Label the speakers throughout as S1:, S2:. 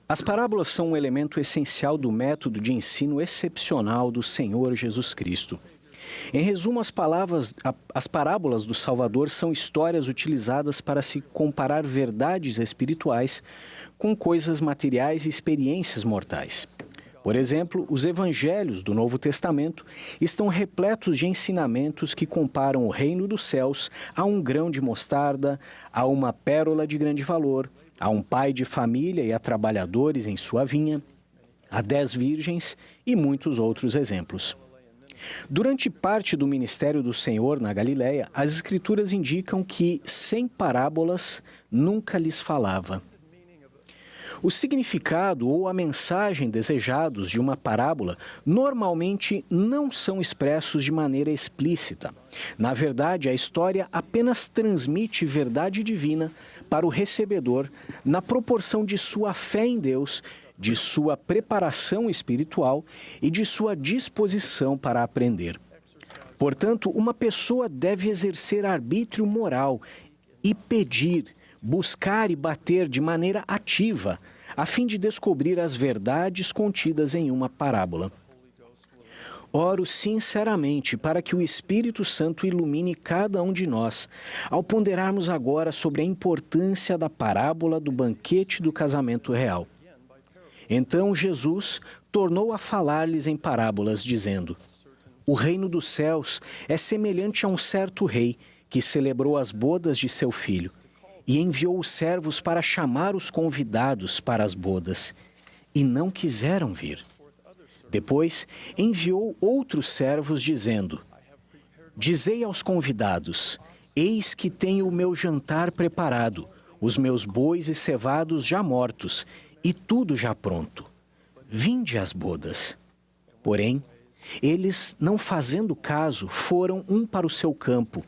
S1: As parábolas são um elemento essencial do método de ensino excepcional do Senhor Jesus Cristo. Em resumo, as parábolas do Salvador são histórias utilizadas para se comparar verdades espirituais com coisas materiais e experiências mortais. Por exemplo, os evangelhos do Novo Testamento estão repletos de ensinamentos que comparam o reino dos céus a um grão de mostarda, a uma pérola de grande valor, a um pai de família e a trabalhadores em sua vinha, a 10 virgens e muitos outros exemplos. Durante parte do ministério do Senhor na Galileia, as Escrituras indicam que, sem parábolas, nunca lhes falava. O significado ou a mensagem desejados de uma parábola normalmente não são expressos de maneira explícita. Na verdade, a história apenas transmite verdade divina para o recebedor na proporção de sua fé em Deus, de sua preparação espiritual e de sua disposição para aprender. Portanto, uma pessoa deve exercer arbítrio moral e pedir, buscar e bater de maneira ativa, a fim de descobrir as verdades contidas em uma parábola. Oro sinceramente para que o Espírito Santo ilumine cada um de nós, ao ponderarmos agora sobre a importância da parábola do banquete do casamento real. Então Jesus tornou a falar-lhes em parábolas, dizendo: O reino dos céus é semelhante a um certo rei que celebrou as bodas de seu filho e enviou os servos para chamar os convidados para as bodas, e não quiseram vir. Depois enviou outros servos, dizendo: Dizei aos convidados: Eis que tenho o meu jantar preparado, os meus bois e cevados já mortos, e tudo já pronto. Vinde às bodas. Porém, eles, não fazendo caso, foram um para o seu campo,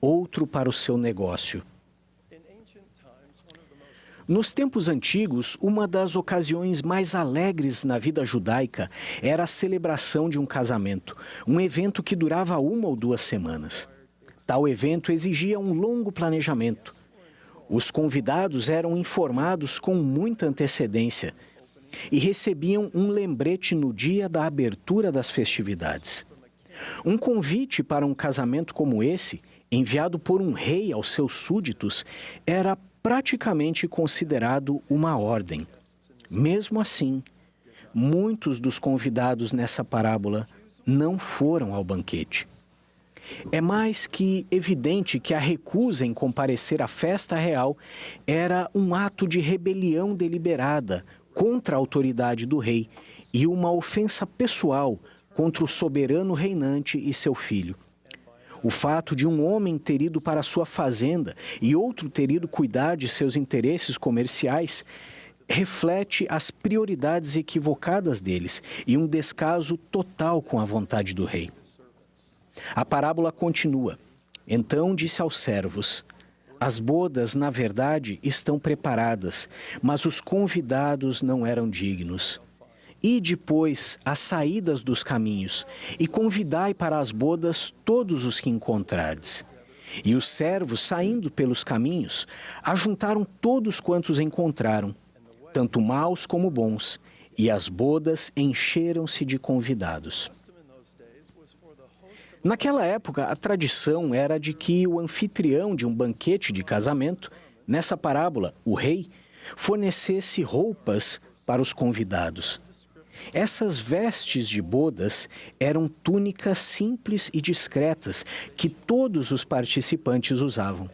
S1: outro para o seu negócio. Nos tempos antigos, uma das ocasiões mais alegres na vida judaica era a celebração de um casamento, um evento que durava 1 ou 2 semanas. Tal evento exigia um longo planejamento. Os convidados eram informados com muita antecedência e recebiam um lembrete no dia da abertura das festividades. Um convite para um casamento como esse, enviado por um rei aos seus súditos, era praticamente considerado uma ordem. Mesmo assim, muitos dos convidados nessa parábola não foram ao banquete. É mais que evidente que a recusa em comparecer à festa real era um ato de rebelião deliberada contra a autoridade do rei e uma ofensa pessoal contra o soberano reinante e seu filho. O fato de um homem ter ido para sua fazenda e outro ter ido cuidar de seus interesses comerciais reflete as prioridades equivocadas deles e um descaso total com a vontade do rei. A parábola continua. Então disse aos servos: As bodas, na verdade, estão preparadas, mas os convidados não eram dignos. Ide, pois, às saídas dos caminhos, e convidai para as bodas todos os que encontrardes. E os servos, saindo pelos caminhos, ajuntaram todos quantos encontraram, tanto maus como bons, e as bodas encheram-se de convidados. Naquela época, a tradição era de que o anfitrião de um banquete de casamento, nessa parábola, o rei, fornecesse roupas para os convidados. Essas vestes de bodas eram túnicas simples e discretas que todos os participantes usavam.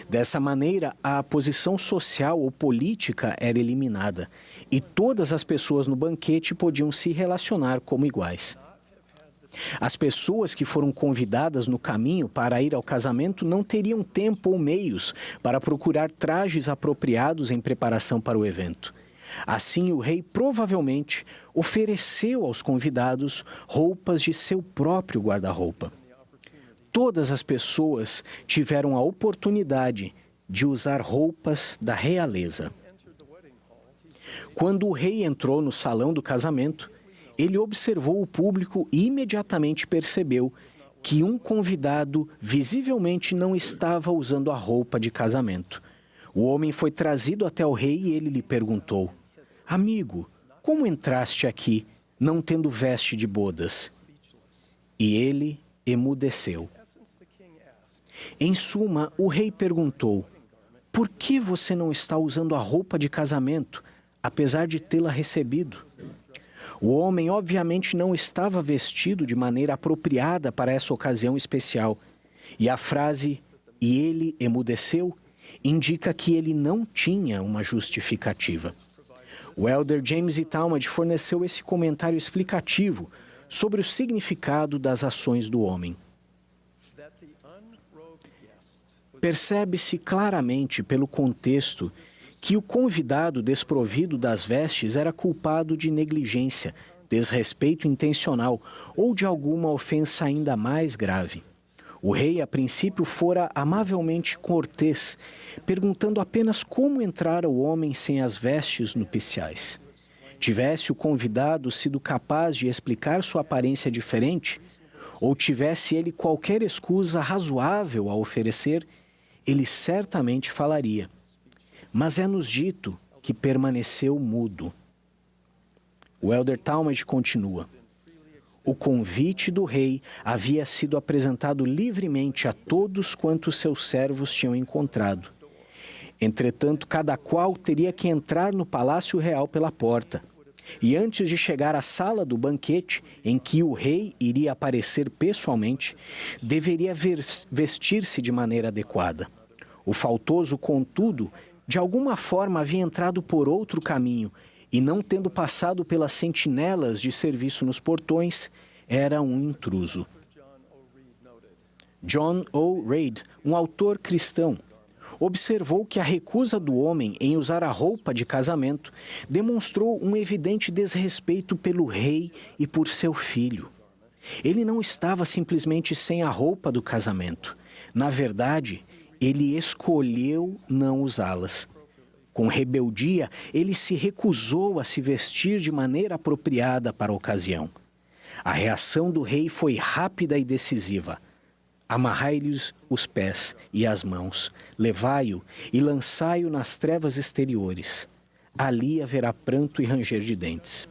S1: Dessa maneira, a posição social ou política era eliminada e todas as pessoas no banquete podiam se relacionar como iguais. As pessoas que foram convidadas no caminho para ir ao casamento não teriam tempo ou meios para procurar trajes apropriados em preparação para o evento. Assim, o rei provavelmente ofereceu aos convidados roupas de seu próprio guarda-roupa. Todas as pessoas tiveram a oportunidade de usar roupas da realeza. Quando o rei entrou no salão do casamento, ele observou o público e imediatamente percebeu que um convidado visivelmente não estava usando a roupa de casamento. O homem foi trazido até o rei e ele lhe perguntou: Amigo, como entraste aqui, não tendo veste de bodas? E ele emudeceu. Em suma, o rei perguntou: Por que você não está usando a roupa de casamento, apesar de tê-la recebido? O homem obviamente não estava vestido de maneira apropriada para essa ocasião especial. E a frase, e ele emudeceu, indica que ele não tinha uma justificativa. O elder James E. Talmage forneceu esse comentário explicativo sobre o significado das ações do homem. Percebe-se claramente pelo contexto que o convidado desprovido das vestes era culpado de negligência, desrespeito intencional ou de alguma ofensa ainda mais grave. O rei, a princípio, fora amavelmente cortês, perguntando apenas como entrara o homem sem as vestes nupciais. Tivesse o convidado sido capaz de explicar sua aparência diferente, ou tivesse ele qualquer excusa razoável a oferecer, ele certamente falaria. Mas é-nos dito que permaneceu mudo. O elder Talmage continua. O convite do rei havia sido apresentado livremente a todos quantos seus servos tinham encontrado. Entretanto, cada qual teria que entrar no palácio real pela porta. E antes de chegar à sala do banquete, em que o rei iria aparecer pessoalmente, deveria vestir-se de maneira adequada. O faltoso, contudo, de alguma forma havia entrado por outro caminho e, não tendo passado pelas sentinelas de serviço nos portões, era um intruso. John O. Reid, um autor cristão, observou que a recusa do homem em usar a roupa de casamento demonstrou um evidente desrespeito pelo rei e por seu filho. Ele não estava simplesmente sem a roupa do casamento. Na verdade, ele escolheu não usá-las. Com rebeldia, ele se recusou a se vestir de maneira apropriada para a ocasião. A reação do rei foi rápida e decisiva. Amarrai-lhes os pés e as mãos, levai-o e lançai-o nas trevas exteriores. Ali haverá pranto e ranger de dentes.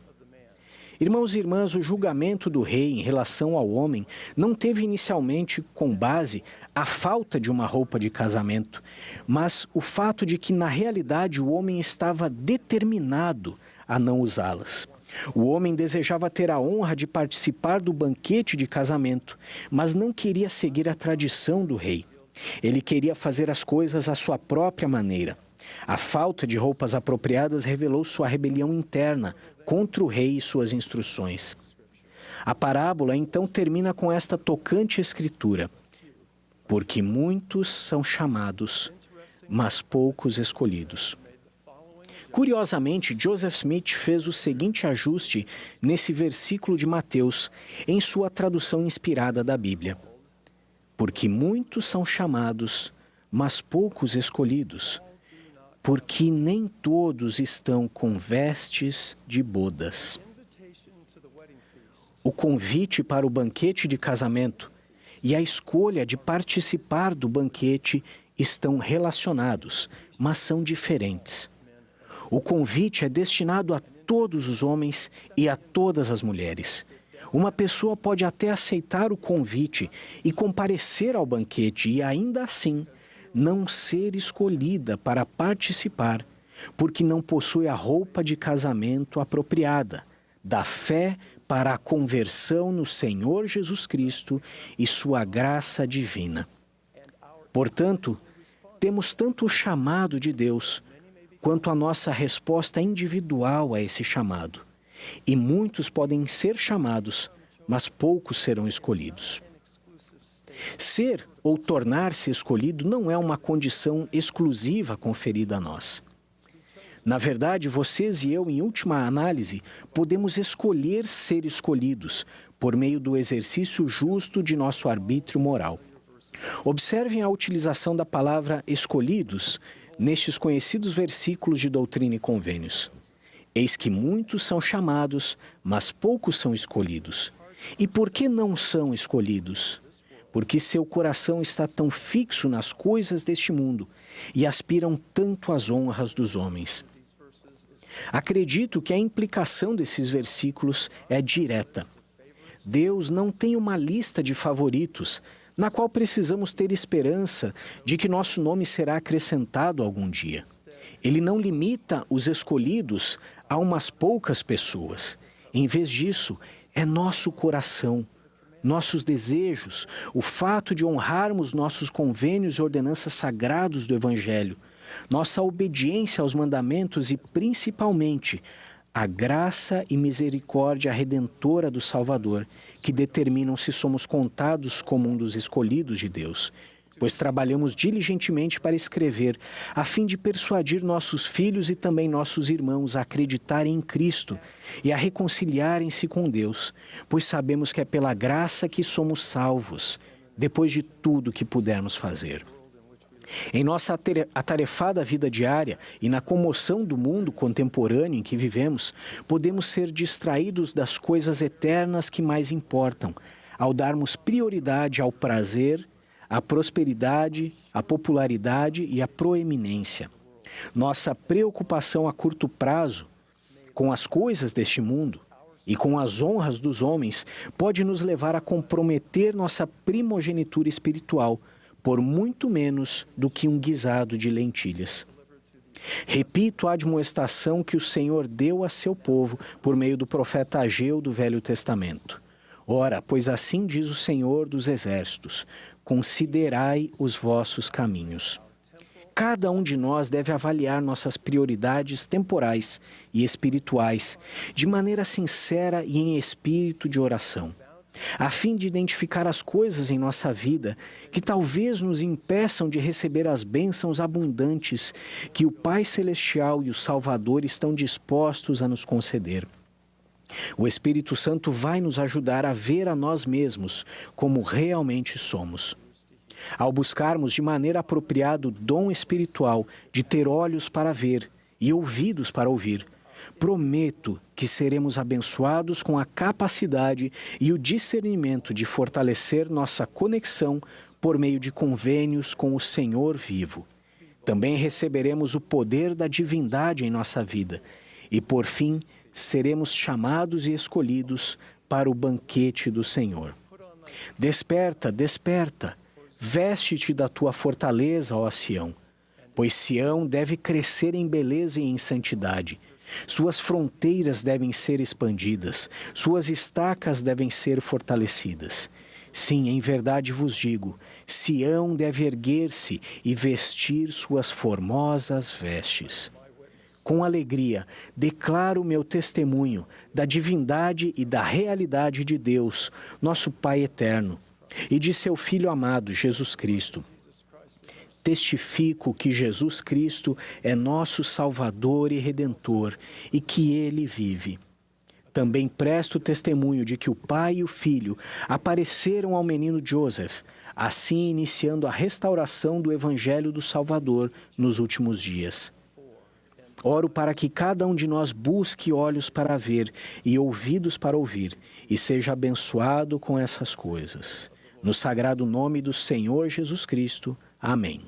S1: Irmãos e irmãs, o julgamento do rei em relação ao homem não teve inicialmente com base a falta de uma roupa de casamento, mas o fato de que, na realidade, o homem estava determinado a não usá-las. O homem desejava ter a honra de participar do banquete de casamento, mas não queria seguir a tradição do rei. Ele queria fazer as coisas à sua própria maneira. A falta de roupas apropriadas revelou sua rebelião interna contra o rei e suas instruções. A parábola então termina com esta tocante escritura: porque muitos são chamados, mas poucos escolhidos. Curiosamente, Joseph Smith fez o seguinte ajuste nesse versículo de Mateus, em sua tradução inspirada da Bíblia. Porque muitos são chamados, mas poucos escolhidos. Porque nem todos estão com vestes de bodas. O convite para o banquete de casamento e a escolha de participar do banquete estão relacionados, mas são diferentes. O convite é destinado a todos os homens e a todas as mulheres. Uma pessoa pode até aceitar o convite e comparecer ao banquete e, ainda assim, não ser escolhida para participar, porque não possui a roupa de casamento apropriada, da fé para a conversão no Senhor Jesus Cristo e sua graça divina. Portanto, temos tanto o chamado de Deus, quanto a nossa resposta individual a esse chamado. E muitos podem ser chamados, mas poucos serão escolhidos. Ser ou tornar-se escolhido não é uma condição exclusiva conferida a nós. Na verdade, vocês e eu, em última análise, podemos escolher ser escolhidos por meio do exercício justo de nosso arbítrio moral. Observem a utilização da palavra escolhidos nestes conhecidos versículos de Doutrina e Convênios. Eis que muitos são chamados, mas poucos são escolhidos. E por que não são escolhidos? porque seu coração está tão fixo nas coisas deste mundo e aspiram tanto às honras dos homens. Acredito que a implicação desses versículos é direta. Deus não tem uma lista de favoritos, na qual precisamos ter esperança de que nosso nome será acrescentado algum dia. Ele não limita os escolhidos a umas poucas pessoas. Em vez disso, é nosso coração, nossos desejos, o fato de honrarmos nossos convênios e ordenanças sagrados do Evangelho, nossa obediência aos mandamentos e, principalmente, a graça e misericórdia redentora do Salvador, que determinam se somos contados como um dos escolhidos de Deus, pois trabalhamos diligentemente para escrever, a fim de persuadir nossos filhos e também nossos irmãos a acreditarem em Cristo e a reconciliarem-se com Deus, pois sabemos que é pela graça que somos salvos, depois de tudo que pudermos fazer. Em nossa atarefada vida diária e na comoção do mundo contemporâneo em que vivemos, podemos ser distraídos das coisas eternas que mais importam, ao darmos prioridade ao prazer, à prosperidade, à popularidade e à proeminência. Nossa preocupação a curto prazo com as coisas deste mundo e com as honras dos homens pode nos levar a comprometer nossa primogenitura espiritual, por muito menos do que um guisado de lentilhas. Repito a admoestação que o Senhor deu a seu povo por meio do profeta Ageu do Velho Testamento. Ora, pois assim diz o Senhor dos Exércitos, considerai os vossos caminhos. Cada um de nós deve avaliar nossas prioridades temporais e espirituais de maneira sincera e em espírito de oração, a fim de identificar as coisas em nossa vida que talvez nos impeçam de receber as bênçãos abundantes que o Pai Celestial e o Salvador estão dispostos a nos conceder. O Espírito Santo vai nos ajudar a ver a nós mesmos como realmente somos. Ao buscarmos de maneira apropriada o dom espiritual de ter olhos para ver e ouvidos para ouvir, prometo que seremos abençoados com a capacidade e o discernimento de fortalecer nossa conexão por meio de convênios com o Senhor vivo. Também receberemos o poder da divindade em nossa vida e, por fim, seremos chamados e escolhidos para o banquete do Senhor. Desperta, desperta, veste-te da tua fortaleza, ó Sião, pois Sião deve crescer em beleza e em santidade. Suas fronteiras devem ser expandidas, suas estacas devem ser fortalecidas. Sim, em verdade vos digo, Sião deve erguer-se e vestir suas formosas vestes. Com alegria, declaro meu testemunho da divindade e da realidade de Deus, nosso Pai eterno, e de seu Filho amado, Jesus Cristo. Testifico que Jesus Cristo é nosso Salvador e Redentor e que Ele vive. Também presto testemunho de que o Pai e o Filho apareceram ao menino Joseph, assim iniciando a restauração do Evangelho do Salvador nos últimos dias. Oro para que cada um de nós busque olhos para ver e ouvidos para ouvir, e seja abençoado com essas coisas. No sagrado nome do Senhor Jesus Cristo. Amém.